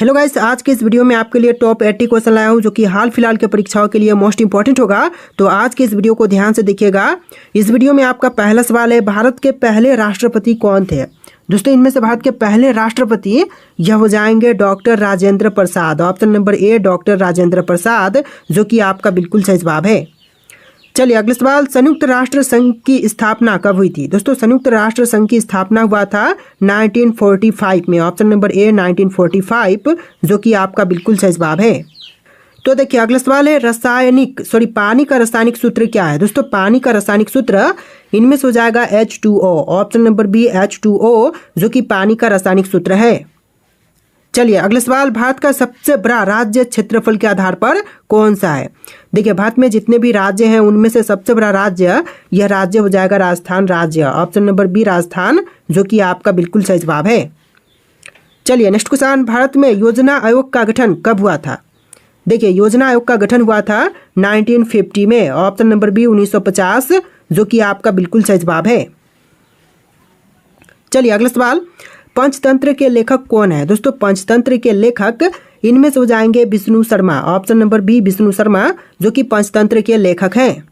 Hello guys, आज के इस वीडियो में आपके लिए टॉप 80 क्वेश्चन लाया हूं जो कि हाल फिलहाल के परीक्षाओं के लिए मोस्ट इंपॉर्टेंट होगा। तो आज के इस वीडियो को ध्यान से देखिएगा। इस वीडियो में आपका पहला सवाल है, भारत के पहले राष्ट्रपति कौन थे? दोस्तों, इनमें से भारत के पहले राष्ट्रपति यह हो जाएंगे doctor Rajendra Prasad. Option number A doctor Rajendra Prasad, जो कि आपका बिल्कुल सही जवाब है। चलिए अगला सवाल, संयुक्त राष्ट्र संघ की स्थापना कब हुई थी? दोस्तों, संयुक्त राष्ट्र संघ की स्थापना हुआ था 1945 में। ऑप्शन नंबर ए 1945, जो कि आपका बिल्कुल सही जवाब है। तो देखिए अगला सवाल है, पानी का रासायनिक सूत्र क्या है? दोस्तों, पानी का रासायनिक सूत्र इनमें से हो जाएगा H2O। Option number B H2O, जो कि पानी का रासायनिक सूत्र है। चलिए अगला सवाल, भारत का सबसे बड़ा राज्य क्षेत्रफल के आधार पर कौन सा है? देखिए, भारत में जितने भी राज्य हैं उनमें से सबसे बड़ा राज्य यह राज्य हो जाएगा राजस्थान राज्य। ऑप्शन नंबर बी राजस्थान, जो कि आपका बिल्कुल सही जवाब है। चलिए नेक्स्ट क्वेश्चन, भारत में योजना आयोग का गठन कब हुआ था? देखिए, योजना आयोग का गठन हुआ था 1950 में। ऑप्शन नंबर बी 1950, जो कि आपका बिल्कुल सही जवाब है। चलिए अगला सवाल, पंचतंत्र के लेखक कौन है? दोस्तों, पंचतंत्र के लेखक इनमें से हो जाएंगे Vishnu Sharma. Option number B Vishnu Sharma, जो कि पंचतंत्र के लेखक हैं।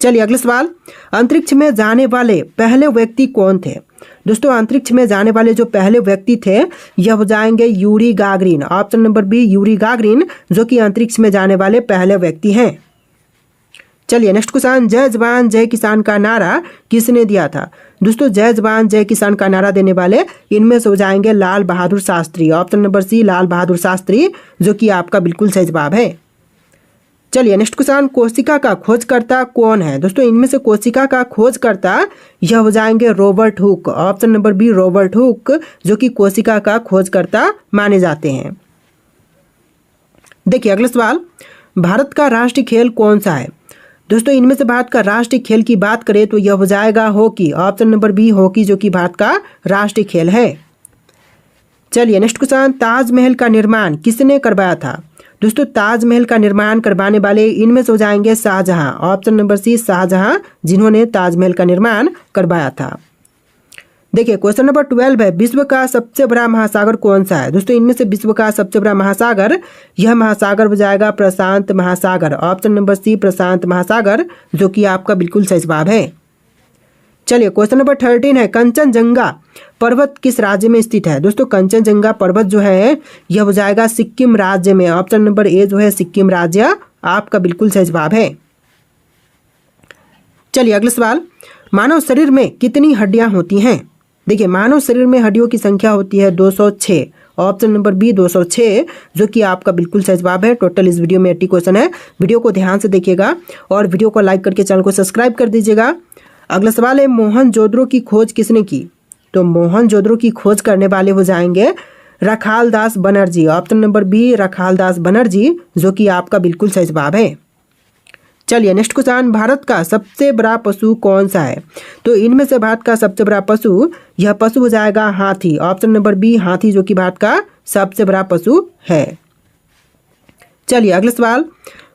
चलिए अगला सवाल, अंतरिक्ष में जाने वाले पहले व्यक्ति कौन थे? दोस्तों, अंतरिक्ष में जाने वाले जो पहले व्यक्ति थे यह हो जाएंगे Yuri Gagarin. Option number B Yuri Gagarin, जो कि अंतरिक्ष में जाने वाले पहले व्यक्ति हैं। चलिए नेक्स्ट क्वेश्चन, जय जवान जय किसान का नारा किसने दिया था? दोस्तों, जय जवान जय किसान का नारा देने वाले इनमें से हो जाएंगे लाल बहादुर शास्त्री। ऑप्शन नंबर सी लाल बहादुर शास्त्री, जो कि आपका बिल्कुल सही जवाब है। चलिए नेक्स्ट क्वेश्चन, कोशिका का खोजकर्ता कौन है? दोस्तों, इनमें से कोशिका का खोजकर्ता यह हो जाएंगे Robert Hooke. Option number B Robert Hooke, जो कि कोशिका का खोजकर्ता माने जाते हैं। देखिए अगला सवाल, भारत का राष्ट्रीय खेल कौन सा है? दोस्तों, इनमें से भारत का राष्ट्रीय खेल की बात करें तो यह हो जाएगा hockey. Option number B hockey, जो कि भारत का राष्ट्रीय खेल है। चलिए नेक्स्ट क्वेश्चन, ताजमहल का निर्माण किसने करवाया था? दोस्तों, ताजमहल का निर्माण करवाने वाले इनमें से हो जाएंगे Shahjahan. Option number C Shahjahan, जिन्होंने ताजमहल का निर्माण करवाया था। देखिए क्वेश्चन नंबर 12 है, विश्व का सबसे बड़ा महासागर कौन सा है? दोस्तों, इनमें से विश्व का सबसे बड़ा महासागर यह महासागर हो जाएगा प्रशांत महासागर। ऑप्शन नंबर सी प्रशांत महासागर, जो कि आपका बिल्कुल सही जवाब है। चलिए क्वेश्चन नंबर 13 है, कंचनजंगा पर्वत किस राज्य में स्थित है? दोस्तों, कंचनजंगा पर्वत जो है यह हो जाएगा सिक्किम राज्य में। ऑप्शन नंबर ए जो है सिक्किम राज्य, आपका बिल्कुल सही जवाब है। चलिए अगला सवाल, मानव शरीर में कितनी हड्डियां होती हैं? देखिए, मानव शरीर में हड्डियों की संख्या होती है 206। ऑप्शन नंबर बी 206, जो कि आपका बिल्कुल सही जवाब है। टोटल इस वीडियो में 80 क्वेश्चन है। वीडियो को ध्यान से देखिएगा और वीडियो को लाइक करके चैनल को सब्सक्राइब कर दीजिएगा। अगला सवाल है, मोहनजोदड़ो की खोज किसने की? तो मोहनजोदड़ो की खोज करने वाले हो जाएंगे Rakhaldas Banerjee. Option number B Rakhaldas Banerjee, जो कि आपका बिल्कुल सही जवाब है। चलिए नेक्स्ट क्वेश्चन, भारत का सबसे बड़ा पशु कौन सा है? तो इनमें से भारत का सबसे बड़ा पशु यह पशु हो जाएगा हाथी। ऑप्शन नंबर बी हाथी, जो कि भारत का सबसे बड़ा पशु है। चलिए अगला सवाल,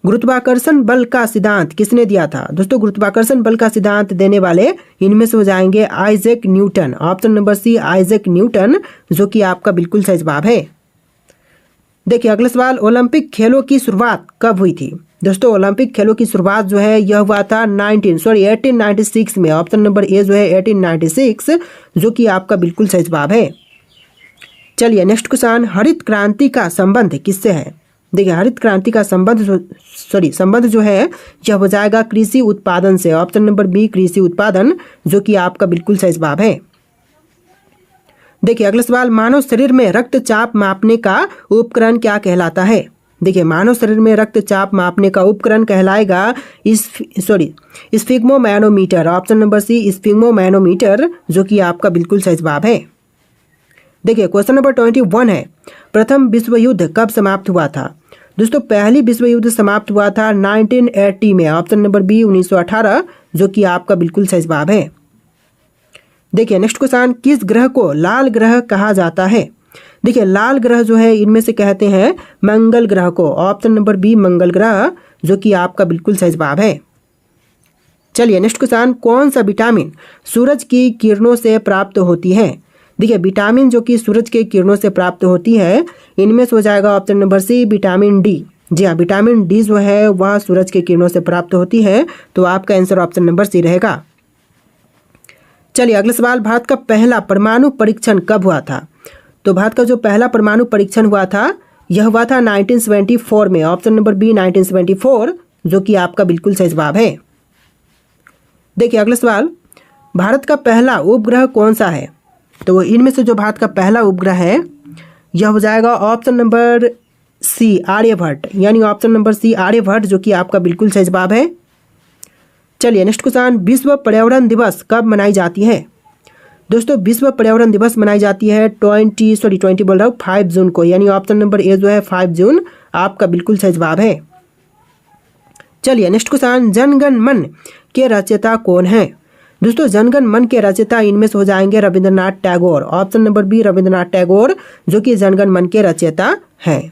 गुरुत्वाकर्षण बल का सिद्धांत किसने दिया था? दोस्तों, गुरुत्वाकर्षण बल का सिद्धांत देने वाले इनमें से हो जाएंगे Isaac Newton. Option number C Isaac Newton, जो कि आपका बिल्कुल सही जवाब है। देखिए अगला सवाल, ओलंपिक खेलों की शुरुआत कब हुई थी? दोस्तों, ओलंपिक खेलों की शुरुआत जो है यह हुआ था 1896 में। ऑप्शन नंबर ए जो है 1896, जो कि आपका बिल्कुल सही जवाब है। चलिए नेक्स्ट क्वेश्चन, हरित क्रांति का संबंध किससे है? देखिए, हरित क्रांति का संबंध जो है यह हो जाएगा कृषि उत्पादन से। ऑप्शन नंबर बी कृषि उत्पादन, जो कि आपका बिल्कुल सही जवाब है। देखिए अगला सवाल, मानव शरीर में रक्तचाप मापने का उपकरण क्या कहलाता है? देखिए, मानव शरीर में रक्तचाप मापने का उपकरण कहलाएगा sphygmomanometer. Option number C sphygmomanometer, जो कि आपका बिल्कुल सही जवाब है। देखिए क्वेश्चन नंबर 21 है, प्रथम विश्व युद्ध कब समाप्त हुआ था? दोस्तों, पहली विश्व युद्ध समाप्त हुआ था 1980 में। ऑप्शन नंबर बी 1918, जो कि आपका बिल्कुल सही जवाब है। देखिए नेक्स्ट क्वेश्चन, किस ग्रह को लाल ग्रह कहा जाता है? देखिए, लाल ग्रह जो है इनमें से कहते हैं मंगल ग्रह को। ऑप्शन नंबर बी मंगल ग्रह, जो कि आपका बिल्कुल सही जवाब है। चलिए नेक्स्ट क्वेश्चन, कौन सा विटामिन सूरज की किरणों से प्राप्त होती है? देखिए विटामिन जो कि सूरज के किरणों से प्राप्त होती है, इनमें से हो जाएगा option number C vitamin D. जी हाँ, विटामिन डी जो है वह सूरज के किरणों से प्राप्त होती है, तो आपका आंसर ऑप्शन नंबर सी रहेगा। चलिए अगला सवाल, भारत का पहला परमाणु परीक्षण कब हुआ था? तो भारत का जो पहला परमाणु परीक्षण हुआ था यह हुआ था 1974 में, ऑप्शन नंबर बी 1974, जो कि आपका बिल्कुल सही जवाब है। देखिए अगला सवाल, भारत का पहला उपग्रह कौन सा है? तो इनमें से जो भारत का पहला उपग्रह है यह हो जाएगा ऑप्शन नंबर सी आर्यभट्ट, यानी ऑप्शन नंबर सी आर्यभट्ट, जो कि आपका बिल्कुल सही जवाब है। चलिए नेक्स्ट क्वेश्चन, विश्व पर्यावरण दिवस कब मनाई जाती है? दोस्तों विश्व पर्यावरण दिवस मनाई जाती है 5 जून को, यानी ऑप्शन नंबर ए जो है 5 जून आपका बिल्कुल सही जवाब है। चलिए नेक्स्ट क्वेश्चन, जनगण मन के रचयिता कौन है? दोस्तों जनगण मन के रचयिता इनमें से हो जाएंगे Rabindranath Tagore, option number B Rabindranath Tagore, जो कि जनगण मन के रचयिता हैं।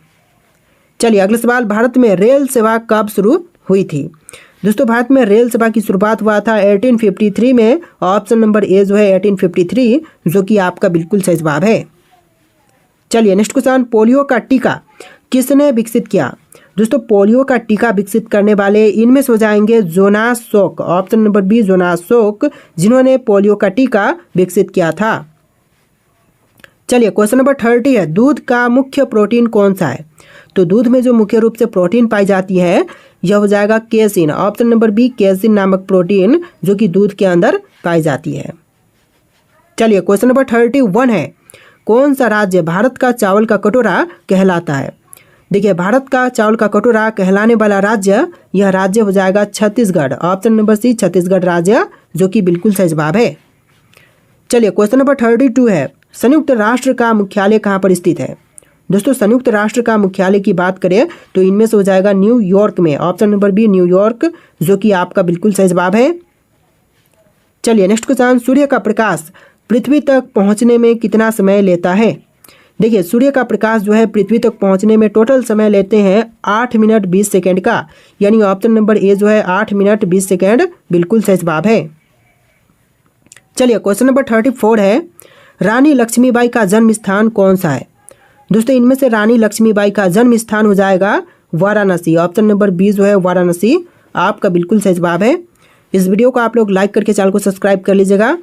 चलिए अगला सवाल, भारत में रेल सेवा कब शुरू हुई थी? दोस्तों भारत में रेल सेवा की शुरुआत हुआ था 1853 में, ऑप्शन नंबर ए जो है 1853, जो कि आपका बिल्कुल सही जवाब है। चलिए नेक्स्ट क्वेश्चन, पोलियो का टीका किसने विकसित किया? दोस्तों पोलियो का टीका विकसित करने वाले इनमें से हो जाएंगे जोनास सोक, ऑप्शन नंबर बी जोनास सोक, जिन्होंने पोलियो का टीका विकसित किया था। चलिए क्वेश्चन नंबर 30 है, दूध का मुख्य प्रोटीन कौन सा है? तो दूध में जो मुख्य रूप से प्रोटीन पाई जाती है यह हो जाएगा casein, option number B casein नामक प्रोटीन, जो कि दूध के अंदर पाई जाती है। चलिए क्वेश्चन नंबर 31 है, कौन सा राज्य भारत का चावल का कटोरा कहलाता है? देखिए भारत का चावल का कटोरा कहलाने वाला राज्य, यह राज्य हो जाएगा Chhattisgarh, option number C Chhattisgarh राज्य, जो कि बिल्कुल सही जवाब है। चलिए क्वेश्चन नंबर 32 है, संयुक्त राष्ट्र का मुख्यालय कहाँ पर स्थित है? दोस्तों संयुक्त राष्ट्र का मुख्यालय की बात करें तो इनमें से हो जाएगा न्यूयॉर्क में, ऑप्शन नंबर बी न्यूयॉर्क, जो कि आपका बिल्कुल सही जवाब है। चलिए नेक्स्ट क्वेश्चन, सूर्य का प्रकाश पृथ्वी तक पहुंचने में कितना समय लेता है? देखिए सूर्य का प्रकाश जो है पृथ्वी तक पहुंचने में टोटल समय लेते हैं 8 मिनट 20 सेकेंड का, यानी ऑप्शन नंबर ए जो है 8 मिनट 20 सेकेंड बिल्कुल सही जवाब है। चलिए क्वेश्चन नंबर 34 है, रानी लक्ष्मीबाई का जन्म स्थान कौन सा है? दोस्तों इनमें से रानी लक्ष्मीबाई का जन्म स्थान हो जाएगा वाराणसी, ऑप्शन नंबर बी जो है वाराणसी, आपका बिल्कुल सही जवाब है। इस वीडियो को आप लोग लाइक करके चैनल को सब्सक्राइब कर लीजिएगा।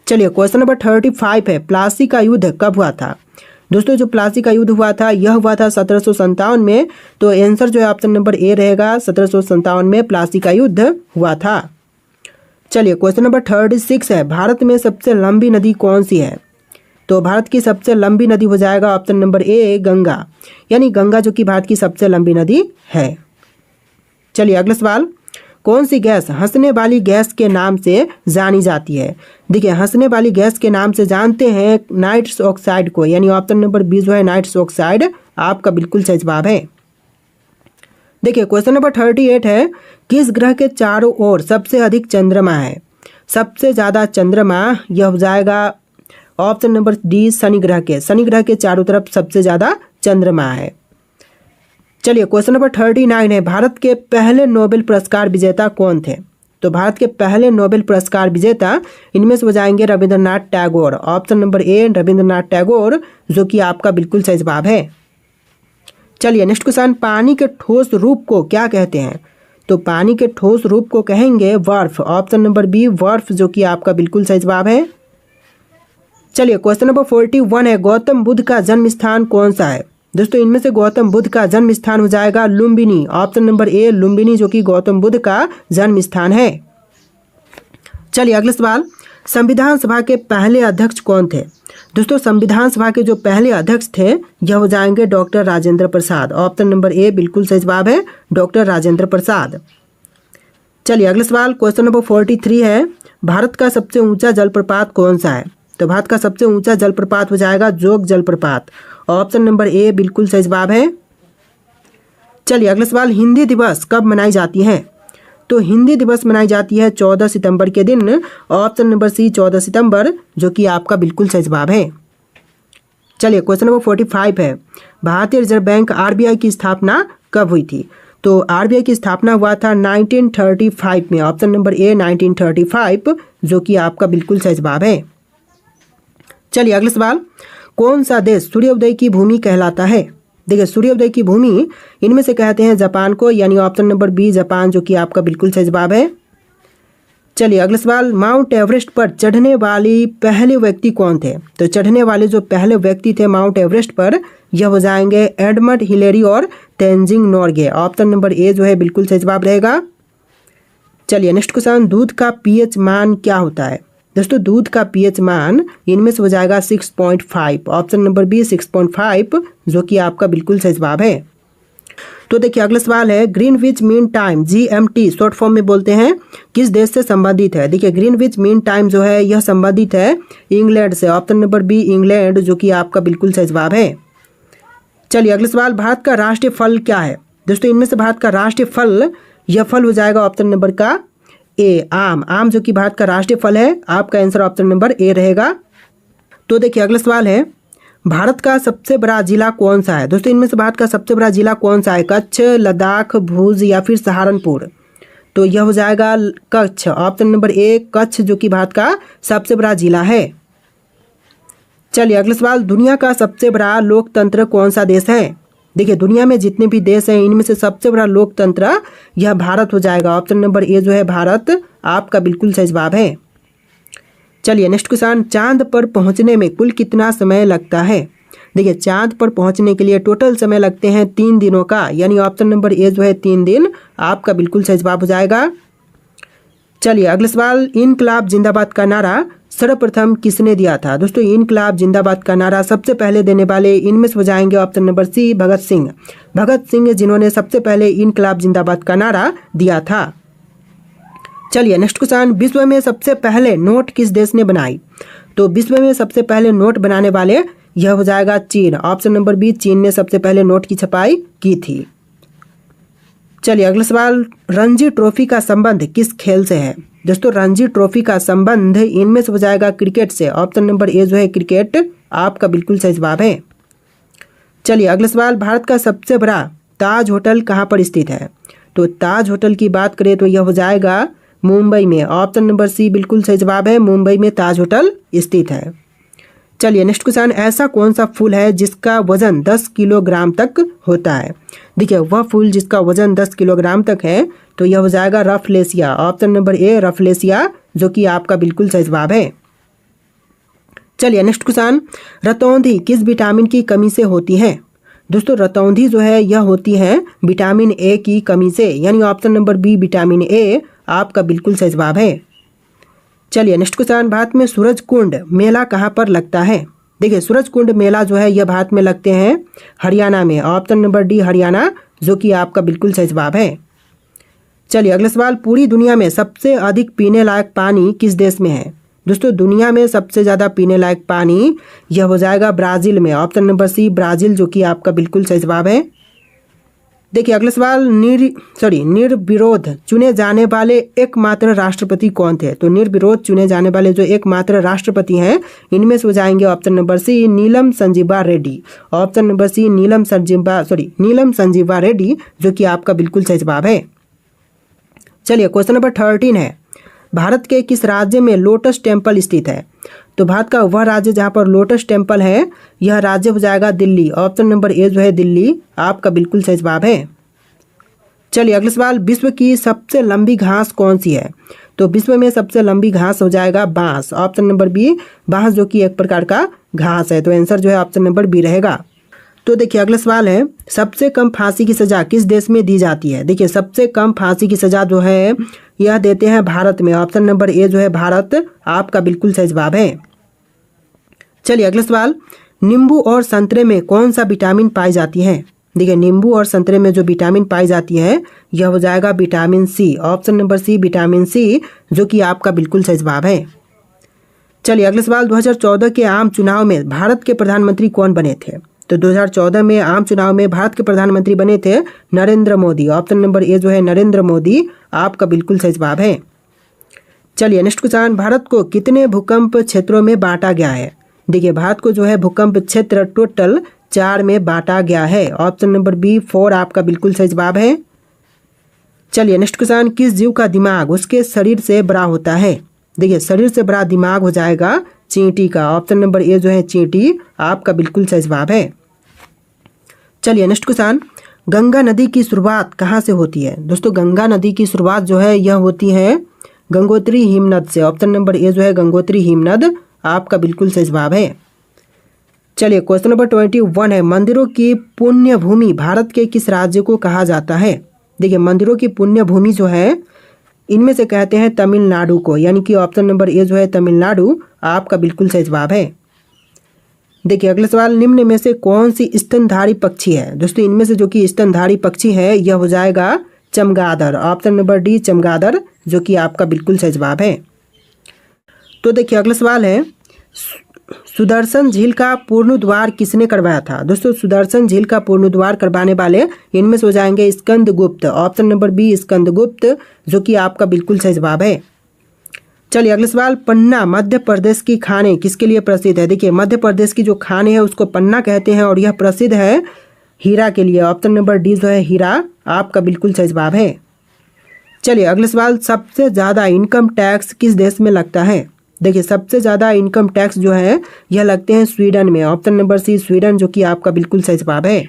चलिए क्वेश्चन नंबर 35 है, प्लासी का युद्ध कब हुआ था? दोस्तों जो प्लासी का युद्ध हुआ था यह हुआ था 1757 में, तो आंसर जो है ऑप्शन नंबर ए रहेगा, 1757 में प्लासी का युद्ध हुआ था। चलिए क्वेश्चन नंबर 36 है, भारत में सबसे लंबी नदी कौन सी है? तो भारत की सबसे लंबी नदी हो जाएगा ऑप्शन नंबर ए गंगा, यानी गंगा जो कि भारत की सबसे लंबी नदी है। चलिए अगला सवाल, कौन सी गैस हंसने वाली गैस के नाम से जानी जाती है? देखिए हंसने वाली गैस के नाम से जानते हैं नाइट्रस ऑक्साइड को, यानी ऑप्शन नंबर बी जो है नाइट्रस ऑक्साइड, आपका बिल्कुल सही जवाब है। देखिए क्वेश्चन नंबर 38 है, किस ग्रह के चारों ओर सबसे अधिक चंद्रमा है? सबसे ज़्यादा चंद्रमा यह हो जाएगा ऑप्शन नंबर डी शनि ग्रह के चारों तरफ सबसे ज़्यादा चंद्रमा है। चलिए क्वेश्चन नंबर 39 है, भारत के पहले नोबेल पुरस्कार विजेता कौन थे? तो भारत के पहले नोबेल पुरस्कार विजेता इनमें से हो जाएंगे रविंद्रनाथ टैगोर, ऑप्शन नंबर ए रविंद्रनाथ टैगोर, जो कि आपका बिल्कुल सही जवाब है। चलिए नेक्स्ट क्वेश्चन, पानी के ठोस रूप को क्या कहते हैं? तो पानी के ठोस रूप को कहेंगे बर्फ, ऑप्शन नंबर बी बर्फ, जो कि आपका बिल्कुल सही जवाब है। चलिए क्वेश्चन नंबर 41 है, गौतम बुद्ध का जन्म स्थान कौन सा है? दोस्तों इनमें से गौतम बुद्ध का जन्म स्थान हो जाएगा लुम्बिनी, ऑप्शन नंबर ए लुम्बिनी, जो कि गौतम बुद्ध का जन्म स्थान है। चलिए अगला सवाल, संविधान सभा के पहले अध्यक्ष कौन थे? दोस्तों संविधान सभा के जो पहले अध्यक्ष थे यह हो जाएंगे doctor Rajendra Prasad, option number ए बिल्कुल सही जवाब है, डॉक्टर राजेंद्र प्रसाद। चलिए अगला सवाल, क्वेश्चन नंबर 43 है, भारत का सबसे ऊंचा जलप्रपात कौन सा है? तो भारत का सबसे ऊंचा जलप्रपात हो जाएगा जोग जलप्रपात, ऑप्शन नंबर ए बिल्कुल सही जवाब है। चलिए अगला सवाल, हिंदी दिवस कब मनाई जाती है? तो हिंदी दिवस मनाई जाती है 14 सितंबर के दिन, ऑप्शन नंबर सी 14 सितंबर, जो कि आपका बिल्कुल सही जवाब है। चलिए क्वेश्चन नंबर 45 है, भारतीय रिजर्व बैंक आरबीआई की स्थापना कब हुई थी? तो आरबीआई की स्थापना हुआ था 1935 में, ऑप्शन नंबर ए 1935, जो कि आपका बिल्कुल सही जवाब है। चलिए अगला सवाल, कौन सा देश सूर्योदय की भूमि कहलाता है? देखिए सूर्योदय की भूमि इनमें से कहते हैं जापान को, यानी ऑप्शन नंबर बी जापान, जो कि आपका बिल्कुल सही जवाब है। चलिए अगला सवाल, माउंट एवरेस्ट पर चढ़ने वाली पहले व्यक्ति कौन थे? तो चढ़ने वाले जो पहले व्यक्ति थे माउंट एवरेस्ट पर, यह हो जाएंगे एडमंड हिलेरी और तेंजिंग नोर्गे। ऑप्शन नंबर ए जो है बिल्कुल सही जवाब रहेगा। चलिए नेक्स्ट क्वेश्चन, दूध का पीएच मान क्या होता है? दोस्तों दूध का पीएच मान इनमें से हो जाएगा 6.5। ऑप्शन नंबर बी 6.5, जो कि आपका बिल्कुल सही जवाब है। तो देखिए अगला सवाल है, Greenwich mean time GMT short form में बोलते हैं, किस देश से संबंधित है? देखिए ग्रीनविच मीन टाइम जो है यह संबंधित है इंग्लैंड से। ऑप्शन नंबर बी इंग्लैंड, जो कि आपका बिल्कुल सही जवाब है। चलिए अगला सवाल, भारत का राष्ट्रीय फल क्या है? दोस्तों इनमें से भारत का राष्ट्रीय फल, यह फल हो जाएगा ऑप्शन नंबर का ए आम। आम जो कि भारत का राष्ट्रीय फल है, आपका आंसर ऑप्शन नंबर ए रहेगा। तो देखिए अगला सवाल है, भारत का सबसे बड़ा जिला कौन सा है? दोस्तों इनमें से भारत का सबसे बड़ा जिला कौन सा है? कच्छ, लद्दाख, भुज या फिर सहारनपुर? तो यह हो जाएगा कच्छ। ऑप्शन नंबर ए कच्छ, जो कि भारत का सबसे बड़ा जिला है। चलिए अगला सवाल, दुनिया का सबसे बड़ा लोकतंत्र कौन सा देश है? देखिए दुनिया में जितने भी देश हैं इनमें से सबसे बड़ा लोकतंत्र यह भारत हो जाएगा। ऑप्शन नंबर ए जो है भारत, आपका बिल्कुल सही जवाब है। चलिए नेक्स्ट क्वेश्चन, चांद पर पहुंचने में कुल कितना समय लगता है? देखिए चांद पर पहुंचने के लिए टोटल समय लगते हैं 3 दिनों का, यानी ऑप्शन नंबर ए जो है 3 दिन, आपका बिल्कुल सही जवाब हो जाएगा। चलिए अगला सवाल, इनकलाब जिंदाबाद का नारा सर्वप्रथम किसने दिया था? दोस्तों इनकलाब जिंदाबाद का नारा सबसे पहले देने वाले इनमें से हो जाएंगे ऑप्शन नंबर सी भगत सिंह। भगत सिंह जिन्होंने सबसे पहले इनकलाब जिंदाबाद का नारा दिया था। चलिए नेक्स्ट क्वेश्चन, विश्व में सबसे पहले नोट किस देश ने बनाई? तो विश्व में सबसे पहले नोट बनाने वाले यह हो जाएगा चीन। ऑप्शन नंबर बी चीन ने सबसे पहले नोट की छपाई की थी। चलिए अगला सवाल, रणजी ट्रॉफी का संबंध किस खेल से है? दोस्तों रणजी ट्रॉफी का संबंध इनमें से हो जाएगा क्रिकेट से। ऑप्शन नंबर ए जो है क्रिकेट, आपका बिल्कुल सही जवाब है। चलिए अगला सवाल, भारत का सबसे बड़ा ताज होटल कहाँ पर स्थित है? तो ताज होटल की बात करें तो यह हो जाएगा मुंबई में। ऑप्शन नंबर सी बिल्कुल सही जवाब है, मुंबई में ताज होटल स्थित है। चलिए नेक्स्ट क्वेश्चन, ऐसा कौन सा फूल है जिसका वजन 10 किलोग्राम तक होता है? देखिए वह फूल जिसका वजन 10 किलोग्राम तक है तो यह हो जाएगा रफलेसिया। ऑप्शन नंबर ए रफलेसिया, जो कि आपका बिल्कुल सही जवाब है। चलिए नेक्स्ट क्वेश्चन, रतौंधी किस विटामिन की कमी से होती है? दोस्तों रतौंधी जो है यह होती है विटामिन ए की कमी से, यानी option number B vitamin A, आपका बिल्कुल सही जवाब है। चलिए नेक्स्ट क्वेश्चन, भारत में सूरज कुंड मेला कहाँ पर लगता है? देखिए सूरज कुंड मेला जो है यह भारत में लगते हैं हरियाणा में। ऑप्शन नंबर डी हरियाणा, जो कि आपका बिल्कुल सही जवाब है। चलिए अगला सवाल, पूरी दुनिया में सबसे अधिक पीने लायक पानी किस देश में है? दोस्तों दुनिया में सबसे ज़्यादा पीने लायक पानी यह हो जाएगा ब्राज़ील में। ऑप्शन नंबर सी ब्राज़ील, जो कि आपका बिल्कुल सही जवाब है। देखिए अगला सवाल, निर्विरोध चुने जाने वाले एकमात्र राष्ट्रपति कौन थे? तो निर्विरोध चुने जाने वाले जो एकमात्र राष्ट्रपति हैं इनमें से हो जाएंगे option number C Neelam Sanjiva Reddy. Option number C Neelam Sanjiva Reddy, जो कि आपका बिल्कुल सही जवाब है। चलिए क्वेश्चन नंबर 13 है, भारत के किस राज्य में लोटस टेम्पल स्थित है? तो भारत का वह राज्य जहाँ पर लोटस टेम्पल है यह राज्य हो जाएगा दिल्ली। ऑप्शन नंबर ए जो है दिल्ली, आपका बिल्कुल सही जवाब है। चलिए अगला सवाल, विश्व की सबसे लंबी घास कौन सी है? तो विश्व में सबसे लंबी घास हो जाएगा बांस। ऑप्शन नंबर बी बांस, जो कि एक प्रकार का घास है, तो आंसर जो है ऑप्शन नंबर बी रहेगा। तो देखिए अगला सवाल है, सबसे कम फांसी की सजा किस देश में दी जाती है? देखिए सबसे कम फांसी की सजा जो है यह देते हैं भारत में। ऑप्शन नंबर ए जो है भारत, आपका बिल्कुल सही जवाब है। चलिए अगला सवाल, नींबू और संतरे में कौन सा विटामिन पाई जाती है? देखिए नींबू और संतरे में जो विटामिन पाई जाती है यह हो जाएगा vitamin C. Option number C vitamin C, जो कि आपका बिल्कुल सही जवाब है। चलिए अगला सवाल, 2014 के आम चुनाव में भारत के प्रधानमंत्री कौन बने थे? तो 2014 में आम चुनाव में भारत के प्रधानमंत्री बने थे नरेंद्र मोदी। ऑप्शन नंबर ए जो है नरेंद्र मोदी, आपका बिल्कुल सही जवाब है। चलिए नेक्स्ट क्वेश्चन, भारत को कितने भूकंप क्षेत्रों में बांटा गया है? देखिए भारत को जो है भूकंप क्षेत्र टोटल 4 में बांटा गया है। ऑप्शन नंबर बी 4, आपका बिल्कुल सही जवाब है। चलिए नेक्स्ट क्वेश्चन, किस जीव का दिमाग उसके शरीर से बड़ा होता है? देखिए शरीर से बड़ा दिमाग हो जाएगा चींटी का। ऑप्शन नंबर ए जो है चींटी आपका बिल्कुल सही जवाब है। चलिए नेक्स्ट क्वेश्चन, गंगा नदी की शुरुआत कहाँ से होती है? दोस्तों गंगा नदी की शुरुआत जो है यह होती है गंगोत्री हिमनद से। ऑप्शन नंबर ए जो है गंगोत्री हिमनद आपका बिल्कुल सही जवाब है। चलिए क्वेश्चन नंबर 21 है, मंदिरों की पुण्य भूमि भारत के किस राज्य को कहा जाता है? देखिए मंदिरों की पुण्य भूमि जो है इनमें से कहते हैं तमिलनाडु को, यानी कि ऑप्शन नंबर ए जो है तमिलनाडु आपका बिल्कुल सही जवाब है। देखिए अगला सवाल, निम्न में से कौन सी स्तनधारी पक्षी है? दोस्तों इनमें से जो कि स्तनधारी पक्षी है यह हो जाएगा चमगादड़। ऑप्शन नंबर डी चमगादड़ जो कि आपका बिल्कुल सही जवाब है। तो देखिए अगला सवाल है, सुदर्शन झील का पूर्णोद्वार किसने करवाया था? दोस्तों सुदर्शन झील का पूर्णोद्वार करवाने वाले इनमें से हो जाएंगे Skandagupta. Option number B Skandagupta जो कि आपका बिल्कुल सही जवाब है। चलिए अगला सवाल, पन्ना मध्य प्रदेश की खाने किसके लिए प्रसिद्ध है? देखिए मध्य प्रदेश की जो खाने है उसको पन्ना कहते हैं और यह प्रसिद्ध है हीरा के लिए। ऑप्शन नंबर डी जो है हीरा आपका बिल्कुल सही जवाब है। चलिए अगला सवाल, सबसे ज़्यादा इनकम टैक्स किस देश में लगता है? देखिए सबसे ज़्यादा इनकम टैक्स जो है यह लगते हैं स्वीडन में। ऑप्शन नंबर सी स्वीडन जो कि आपका बिल्कुल सही जवाब है।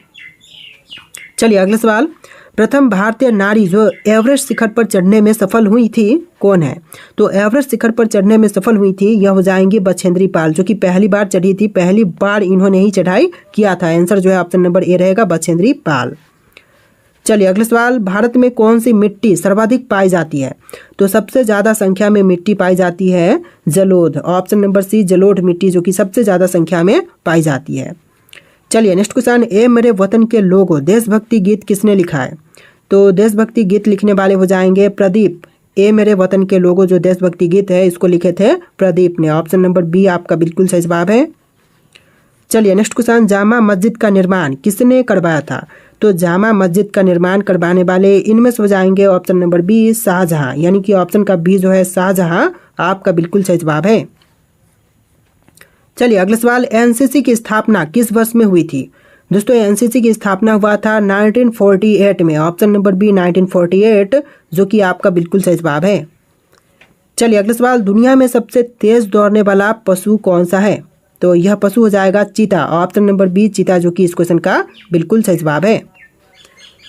चलिए अगला सवाल, प्रथम भारतीय नारी जो एवरेस्ट शिखर पर चढ़ने में सफल हुई थी कौन है? तो एवरेस्ट शिखर पर चढ़ने में सफल हुई थी यह हो जाएंगी बछेंद्री पाल जो कि पहली बार चढ़ी थी, पहली बार इन्होंने ही चढ़ाई किया था। आंसर जो है ऑप्शन नंबर ए रहेगा बछेंद्री पाल। चलिए अगला सवाल, भारत में कौन सी मिट्टी सर्वाधिक पाई जाती है? तो सबसे ज़्यादा संख्या में मिट्टी पाई जाती है जलोढ़। ऑप्शन नंबर सी जलोढ़ मिट्टी जो कि सबसे ज़्यादा संख्या में पाई जाती है। चलिए नेक्स्ट क्वेश्चन, ए मेरे वतन के लोगों देशभक्ति गीत किसने लिखा है? तो देशभक्ति गीत लिखने वाले हो जाएंगे प्रदीप। ए मेरे वतन के लोगों जो देशभक्ति गीत है इसको लिखे थे प्रदीप ने। ऑप्शन नंबर बी आपका बिल्कुल सही जवाब है। चलिए नेक्स्ट क्वेश्चन, जामा मस्जिद का निर्माण किसने करवाया था? तो जामा मस्जिद का निर्माण करवाने वाले इनमें से हो जाएंगे ऑप्शन नंबर बी शाहजहां, यानी कि ऑप्शन का बी जो है शाहजहां आपका बिल्कुल सही जवाब है। चलिए अगला सवाल, एनसीसी की स्थापना किस वर्ष में हुई थी? दोस्तों एनसीसी की स्थापना हुआ था 1948 में। ऑप्शन नंबर बी 1948 जो कि आपका बिल्कुल सही जवाब है। चलिए अगला सवाल, दुनिया में सबसे तेज दौड़ने वाला पशु कौन सा है? तो यह पशु हो जाएगा चीता। ऑप्शन नंबर बी चीता जो कि इस क्वेश्चन का बिल्कुल सही जवाब है।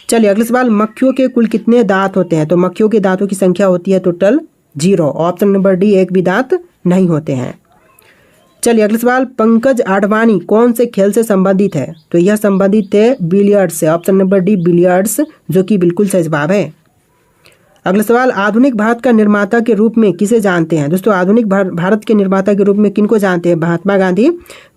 चलिए अगला सवाल, मक्खियों के कुल कितने दांत होते हैं? तो मक्खियों के दांतों की संख्या होती है टोटल 0। ऑप्शन नंबर डी एक भी दांत नहीं होते हैं। चलिए अगला सवाल, पंकज आडवाणी कौन से खेल से संबंधित है? तो यह संबंधित है बिलियर्ड्स से। ऑप्शन नंबर डी बिलियर्ड्स जो कि बिल्कुल सही जवाब है। अगला सवाल, आधुनिक भारत का निर्माता के रूप में किसे जानते हैं? दोस्तों आधुनिक भारत के निर्माता के रूप में किनको जानते हैं? महात्मा गांधी,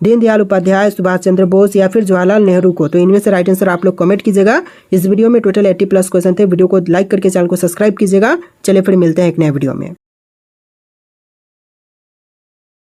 दीनदयाल उपाध्याय, सुभाष चंद्र बोस या फिर जवाहरलाल नेहरू को? तो इनमें से राइट आंसर आप लोग कमेंट कीजिएगा। इस वीडियो में टोटल 80+ क्वेश्चन थे। वीडियो को लाइक करके चैनल को सब्सक्राइब कीजिएगा। चलिए फिर मिलते हैं एक नए वीडियो में।